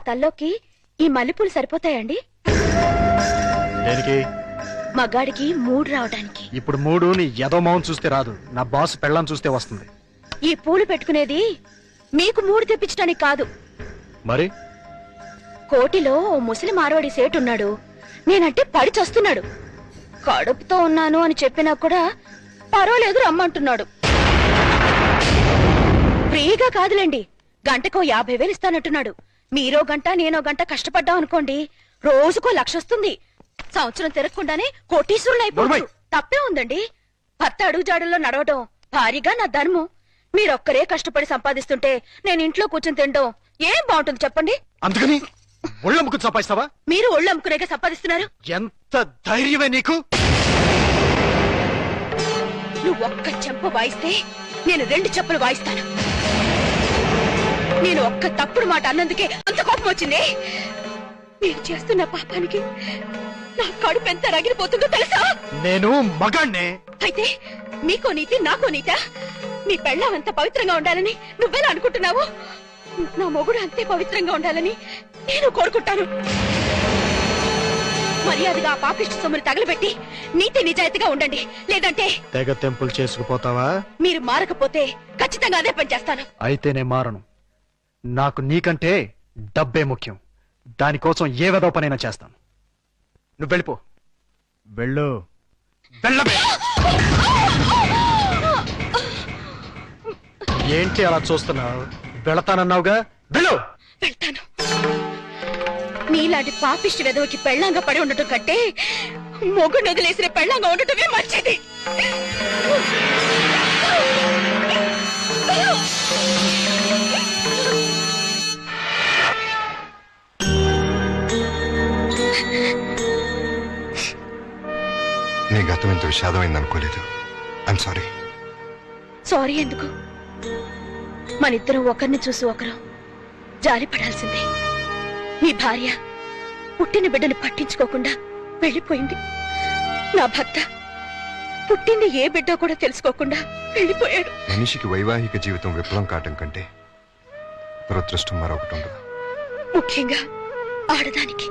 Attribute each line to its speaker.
Speaker 1: తల్లోకి ఈ మల్లెపూలు సరిపోతాయండి?
Speaker 2: దేనికి?
Speaker 1: మగాడికి మూడు రావడానికి.
Speaker 2: ఇప్పుడు మూడు నీ ఎదో మౌన్ చూస్తే రాదు, నా బాస్ పెళ్ళం చూస్తే వస్తుంది.
Speaker 1: ఈ పూలు పెట్టుకునేది మీకు మూడు తెప్పించడానికి కాదు.
Speaker 2: మరి
Speaker 1: కోటిలో ఓ ముసలి మారోడి సేటున్నాడు. నేనంటే పడి చస్తున్నాడు. కడుపుతో ఉన్నాను అని చెప్పినా కూడా పర్వాలేదు రమ్మంటున్నాడు. ఫ్రీగా కాదులేండి, గంటకో 50,000 ఇస్తానంటున్నాడు. మీరో గంట నేనో గంట కష్టపడ్డాం అనుకోండి, రోజుకో 1,00,000 వస్తుంది. సంవత్సరం తిరగకుండానే కోటీశ్వరులు అయిపోవచ్చు. తప్పే ఉందండి. భర్త అడుగుజాడల్లో నడవడం భారీగా నా ధర్మం. మీరొక్కరే కష్టపడి సంపాదిస్తుంటే నేను ఇంట్లో కూర్చొని తినడం ఏం బాగుంటుంది చెప్పండి?
Speaker 2: అందుకని ఒళ్ళమ్ముకు సంపాదిస్తావా?
Speaker 1: మీరు ఒళ్ళు అమ్ముకునేగా సంపాదిస్తున్నారు.
Speaker 2: ఎంత ధైర్యమే నీకు?
Speaker 1: నువ్వు ఒక్క చెంప వాయిస్తే నేను 2 చెప్పులు వాయిస్తాను. నేను ఒక్క తప్పుడు మాట అన్నందుకే అంత కోపం వచ్చింది. మీరు చేస్తున్న పాపానికి నా కడుపు ఎంత రగిలిపోతుందో తెలుసా?
Speaker 2: నేను మగాణ్ణే.
Speaker 1: అయితే మీకో నీతి నాకో నీతా? నీ పెళ్ళాం అంత పవిత్రంగా ఉండాలని నువ్వెలా అనుకుంటున్నావు? నా మొగుడు అంతే పవిత్రంగా ఉండాలని నేను కోరుకుంటాను. మర్యాదగా ఆ పాపిష్టి సొమ్ముని తగలబెట్టి నీతి నిజాయితీగా ఉండండి. లేదంటే
Speaker 2: తెగ తెంపులు చేసుకుపోతావా?
Speaker 1: మీరు మారకపోతే ఖచ్చితంగా అదే పని చేస్తాను.
Speaker 2: అయితే నేను మారను. నాకు నీకంటే డబ్బే ముఖ్యం. దానికోసం ఏ వెధవ పనైనా చేస్తాను. నువ్వు వెళ్ళిపో. వెళ్ళు. వెళ్ళవే. ఏంటి అలా చూస్తున్నావు? వెళతానన్నావుగా, వెళ్ళు.
Speaker 1: వెళ్తాను. నీలాంటి పాపిష్టి వెదవకి పెళ్ళంగా పడి ఉండటం కంటే మొగుడు వదిలేసిన పెళ్ళంగా ఉండటమే మంచిది.
Speaker 3: నీ గతం ఇంత విషాదమైంది అనుకోలేదు. I'm sorry.
Speaker 1: సారీ ఎందుకు? మనిద్దరం ఒకరిని చూసి ఒకరు జాలి పడాల్సిందే. మీ భార్య పుట్టిన బిడ్డను పట్టించుకోకుండా వెళ్ళిపోయింది. నా భర్త పుట్టింది ఏ బిడ్డ కూడా తెలుసుకోకుండా వెళ్ళిపోయాడు.
Speaker 3: మనిషికి వైవాహిక జీవితం విఫలం కావటం కంటే దురదృష్టం మరొకటి ఉండదు.
Speaker 1: ముఖ్యంగా ఆడదానికి.